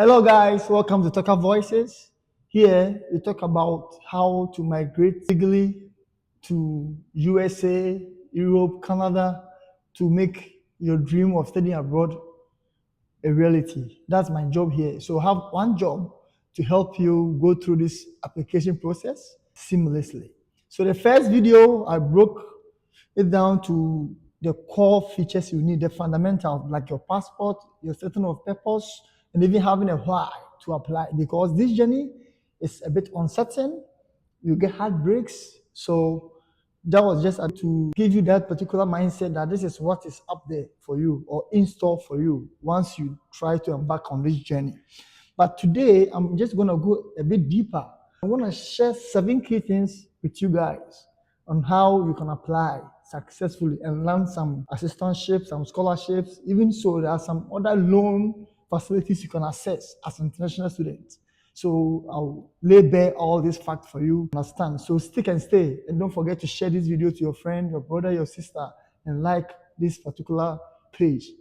Hello guys, welcome to Talka Voices. Here we talk about how to migrate legally to USA, Europe, Canada to make your dream of studying abroad a reality. That's my job here. So I have one job to help you go through this application process seamlessly. So the first video, I broke it down to the core features you need, the fundamentals like your passport, your statement of purpose, and even having a why to apply, because this journey is a bit uncertain. You get heartbreaks. So that was just to give you that particular mindset that this is what is up there for you or in store for you once you try to embark on this journey. But today, I'm just going to go a bit deeper. I want to share 7 key things with you guys on how you can apply successfully and learn some assistantships, some scholarships. Even so, there are some other loan facilities you can access as an international student. So I'll lay bare all this fact for you to understand. So stick and stay, and don't forget to share this video to your friend, your brother, your sister, and like this particular page.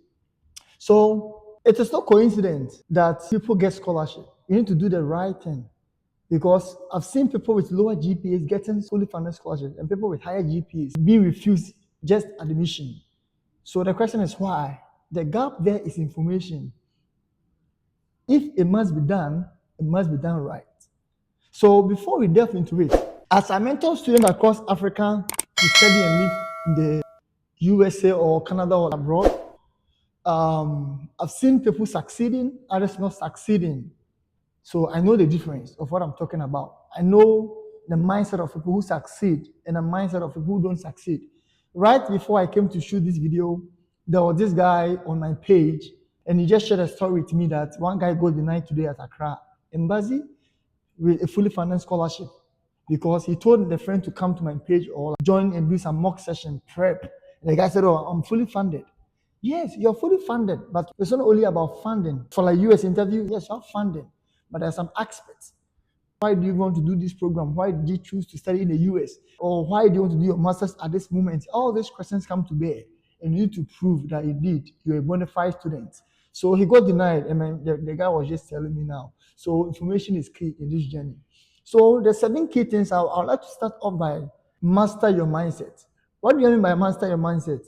So it is no coincidence that people get scholarship. You need to do the right thing, because I've seen people with lower GPAs getting fully funded scholarships and people with higher GPAs being refused just admission. So the question is why? The gap there is information. If it must be done, it must be done right. So before we delve into it, as I mentor students across Africa to study and live in the USA or Canada or abroad, I've seen people succeeding, others not succeeding. So I know the difference of what I'm talking about. I know the mindset of people who succeed and the mindset of people who don't succeed. Right before I came to shoot this video, there was this guy on my page, and he just shared a story with me that one guy got denied today at Accra Embassy with a fully funded scholarship because he told the friend to come to my page or join and do some mock session prep. And the guy said, "Oh, I'm fully funded." Yes, you're fully funded, but it's not only about funding. For like US interview, yes, you're funding, but there are some aspects. Why do you want to do this program? Why did you choose to study in the US? Or why do you want to do your master's at this moment? All these questions come to bear, and you need to prove that indeed you're a bona fide student. So he got denied, and the guy was just telling me now. So information is key in this journey. So the 7 key things I'd like to start off by master your mindset. What do you mean by master your mindset?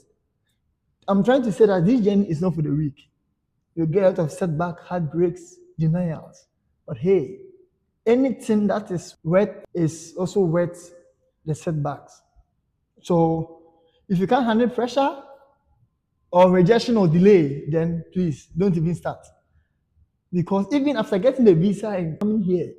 I'm trying to say that this journey is not for the weak. You get out of setback, heartbreaks, denials. But hey, anything that is worth is also worth the setbacks. So if you can't handle pressure or rejection or delay, then please don't even start. Because even after getting the visa and coming here,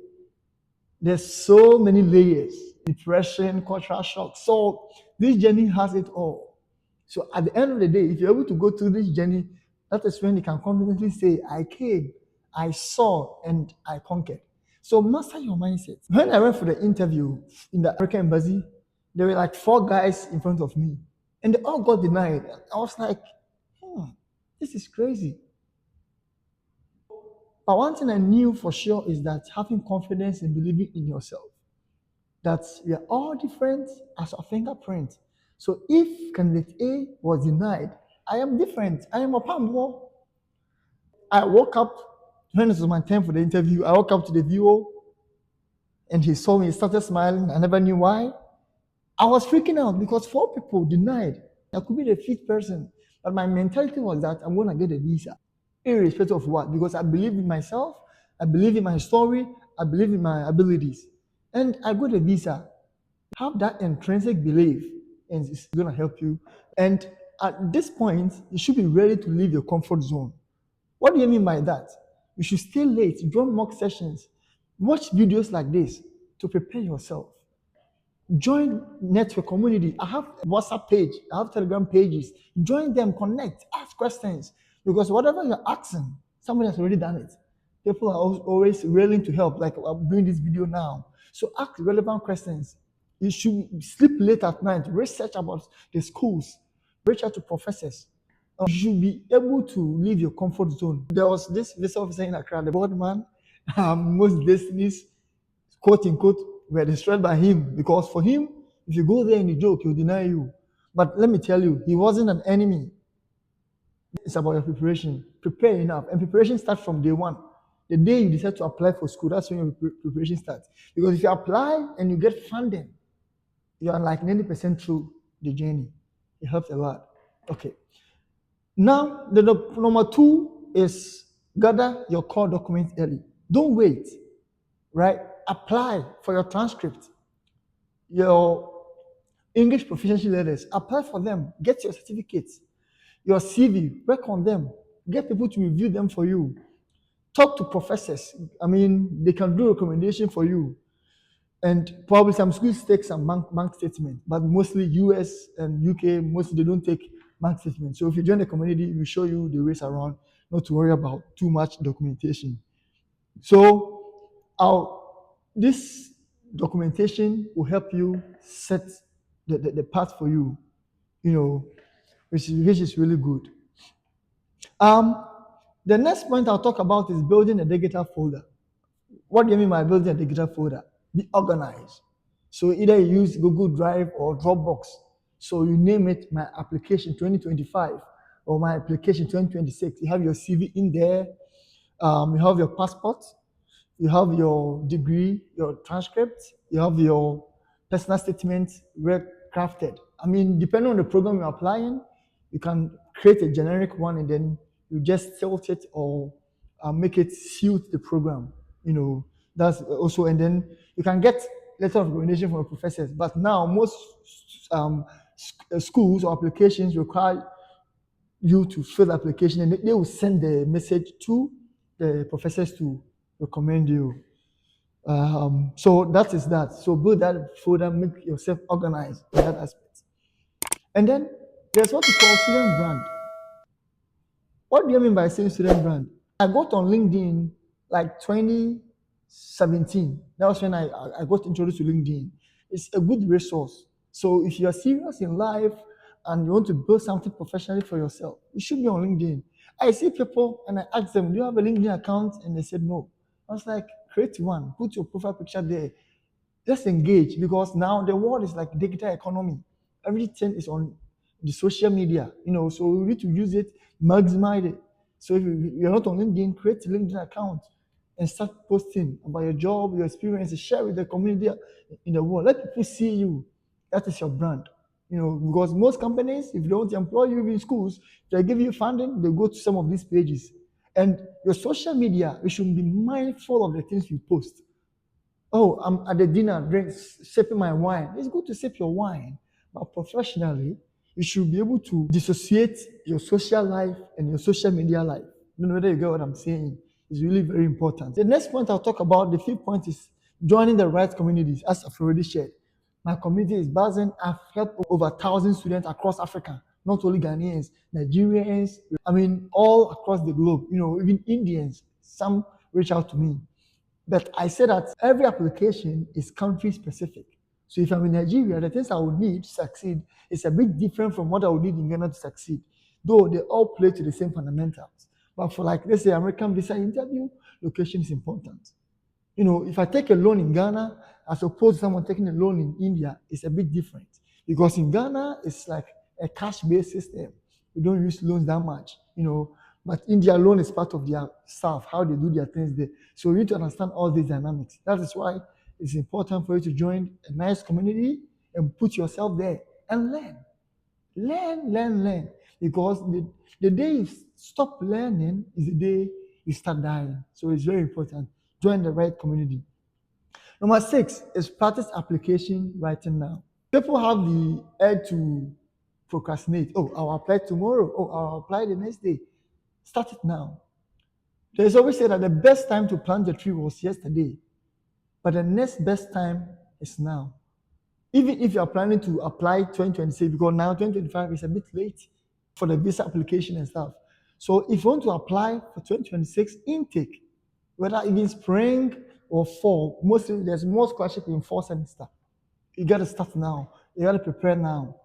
there's so many layers, depression, cultural shock. So this journey has it all. So at the end of the day, if you're able to go through this journey, that is when you can confidently say, I came, I saw, and I conquered. So master your mindset. When I went for the interview in the African embassy, there were like 4 guys in front of me, and they all got denied. I was like, this is crazy. But one thing I knew for sure is that having confidence and believing in yourself, that we are all different as a fingerprint. So if candidate A was denied, I am different. I am a Pambo. I woke up when it was my time for the interview. I woke up to the viewer, and he saw me, he started smiling. I never knew why. I was freaking out because 4 people denied. I could be the 5th person. But my mentality was that I'm going to get a visa, irrespective of what, because I believe in myself, I believe in my story, I believe in my abilities. And I got a visa. Have that intrinsic belief, and it's going to help you. And at this point, you should be ready to leave your comfort zone. What do you mean by that? You should stay late, join mock sessions, watch videos like this to prepare yourself. Join network community. I have a WhatsApp page, I have Telegram pages. Join them, connect, ask questions, because whatever you're asking, somebody has already done it. People are always willing to help, like I'm doing this video now. So ask relevant questions. You should sleep late at night, research about the schools, reach out to professors. You should be able to leave your comfort zone. There was this visa officer in Accra, the board man, most destinies, quote unquote, were destroyed by him, because for him, if you go there and you joke, he'll deny you. But let me tell you, he wasn't an enemy. It's about your preparation. Prepare enough. And preparation starts from day 1. The day you decide to apply for school, that's when your preparation starts. Because if you apply and you get funding, you are like 90% through the journey. It helps a lot. Okay. Now, the number 2 is gather your core documents early. Don't wait, right? Apply for your transcript, your English proficiency letters. Apply for them. Get your certificates, your CV. Work on them. Get people to review them for you. Talk to professors. I mean, they can do recommendation for you. And probably some schools take some bank statement, but mostly US and UK, mostly they don't take bank statement. So if you join the community, we show you the ways around, not to worry about too much documentation. So this documentation will help you set the path for you, which is really good. The next point I'll talk about is building a digital folder. What do you mean by building a digital folder? Be organized. So either you use Google Drive or Dropbox. So you name it my application 2025 or my application 2026. You have your CV in there. You have your passport. You have your degree, your transcript. You have your personal statement crafted. I mean, depending on the program you're applying, you can create a generic one and then you just tilt it or make it suit the program. That's also, and then you can get letter of recommendation from the professors. But now most schools or applications require you to fill the application, and they will send the message to the professors to recommend you. So that is that. So build that folder, make yourself organized in that aspect. And then there's what we call student brand. What do you mean by saying student brand? I got on LinkedIn like 2017. That was when I got introduced to LinkedIn. It's a good resource. So if you are serious in life and you want to build something professionally for yourself, you should be on LinkedIn. I see people and I ask them, do you have a LinkedIn account? And they said no. I was like, create one, put your profile picture there. Just engage, because now the world is like digital economy. Everything is on the social media, so we need to use it, maximize it. So if you're not on LinkedIn, create a LinkedIn account and start posting about your job, your experiences, share with the community in the world. Let people see you. That is your brand. Because most companies, if they don't employ you in schools, they give you funding, they go to some of these pages. And your social media, you should be mindful of the things you post. Oh, I'm at the dinner, sipping my wine. It's good to sip your wine, but professionally, you should be able to dissociate your social life and your social media life. I don't know whether you get what I'm saying. It's really very important. The next point I'll talk about, the 5th point, is joining the right communities, as I've already shared. My community is buzzing. I've helped over 1,000 students across Africa, not only Ghanaians, Nigerians, all across the globe, even Indians. Some reach out to me. But I say that every application is country specific. So if I'm in Nigeria, the things I would need to succeed is a bit different from what I would need in Ghana to succeed, though they all play to the same fundamentals. But for, like, let's say, American visa interview, location is important. If I take a loan in Ghana, as opposed to someone taking a loan in India, it's a bit different. Because in Ghana, it's like a cash-based system. We don't use loans that much, but India loan is part of their staff, how they do their things there. So you need to understand all these dynamics. That is why it's important for you to join a nice community and put yourself there and learn. Learn. Because the day you stop learning is the day you start dying. So it's very important. Join the right community. Number 6 is practice application writing now. People have the urge to procrastinate. Oh, I'll apply tomorrow. Oh, I'll apply the next day. Start it now. There's always said that the best time to plant the tree was yesterday, but the next best time is now. Even if you are planning to apply 2026, because now 2025 is a bit late for the visa application and stuff. So if you want to apply for 2026 intake, whether even spring or fall, mostly there's more scholarship in fall semester. You got to start now. You got to prepare now.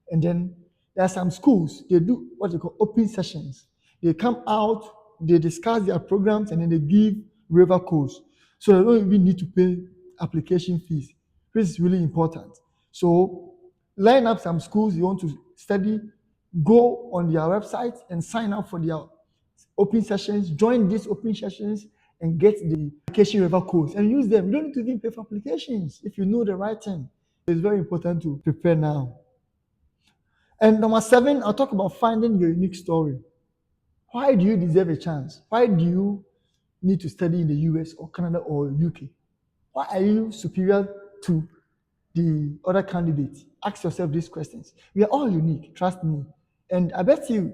And then there are some schools, they do what they call open sessions. They come out, they discuss their programs, and then they give waiver codes. So they don't even need to pay application fees. This is really important. So line up some schools you want to study, go on their website and sign up for their open sessions, join these open sessions, and get the application refer codes and use them. You don't need to even pay for applications if you know the right thing. It's very important to prepare now. And number 7, I'll talk about finding your unique story. Why do you deserve a chance? Why do you need to study in the US or Canada or UK? Why are you superior to the other candidates? Ask yourself these questions. We are all unique, trust me. And I bet you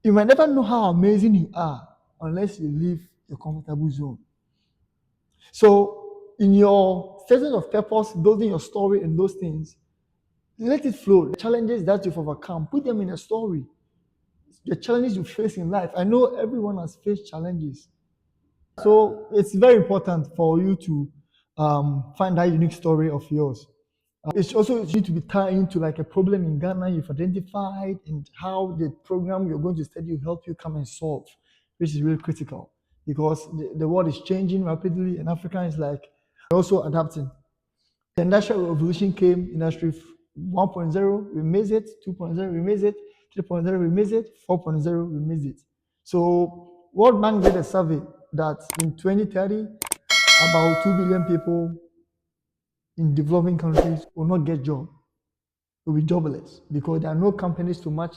might never know how amazing you are unless you leave your comfortable zone. So, in your statement of purpose, building your story and those things, let it flow. The challenges that you've overcome, put them in a story. The challenges you face in life. I know everyone has faced challenges. So, it's very important for you to find that unique story of yours. It's also need to be tied into like a problem in Ghana you've identified and how the program you're going to study will help you come and solve, which is really critical because the world is changing rapidly and Africa is like also adapting. The industrial revolution came, industry 1.0, we missed it, 2.0, we missed it, 3.0, we missed it, 4.0, we missed it. So World Bank did a survey that in 2030, about 2 billion people in developing countries will not get jobs, will be jobless because there are no companies to match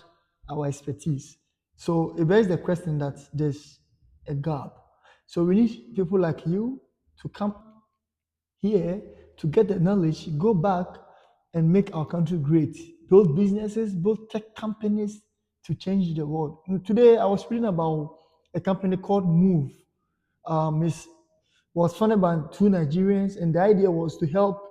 our expertise. So it begs the question that there's a gap. So we need people like you to come here to get the knowledge, go back and make our country great. Build businesses, build tech companies to change the world. And today I was reading about a company called Move. It was funded by 2 Nigerians, and the idea was to help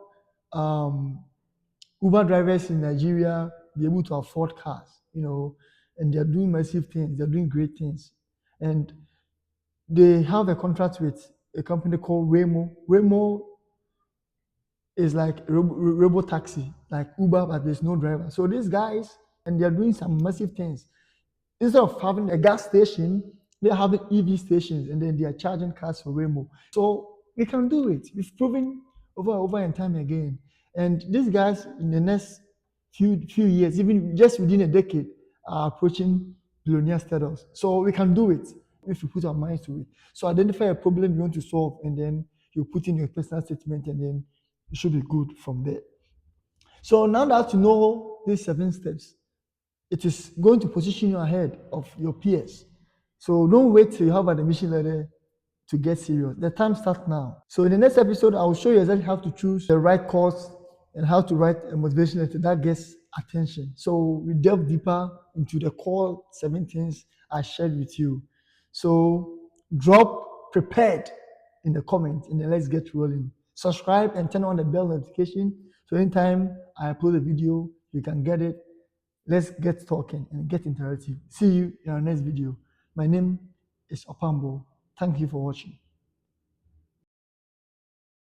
Uber drivers in Nigeria be able to afford cars, and they're doing massive things, they're doing great things. And they have a contract with a company called Waymo. Waymo is like robo taxi, like Uber, but there's no driver. So these guys, and they're doing some massive things. Instead of having a gas station, they're having EV stations, and then they are charging cars for Waymo. So we can do it. We've proven over and time again. And these guys, in the next few years, even just within a decade, are approaching billionaire status. So we can do it if we put our minds to it. So identify a problem you want to solve, and then you put in your personal statement, and then it should be good from there. So now that you know these 7 steps, it is going to position you ahead of your peers. So don't wait till you have an admission letter to get serious. The time starts now. So in the next episode, I will show you exactly how to choose the right course and how to write a motivation letter that gets attention. So we delve deeper into the core 7 things I shared with you. So drop prepared in the comments and then let's get rolling. Subscribe and turn on the bell notification so anytime I upload a video, you can get it. Let's get talking and get interactive. See you in our next video. My name is Opambo. Thank you for watching.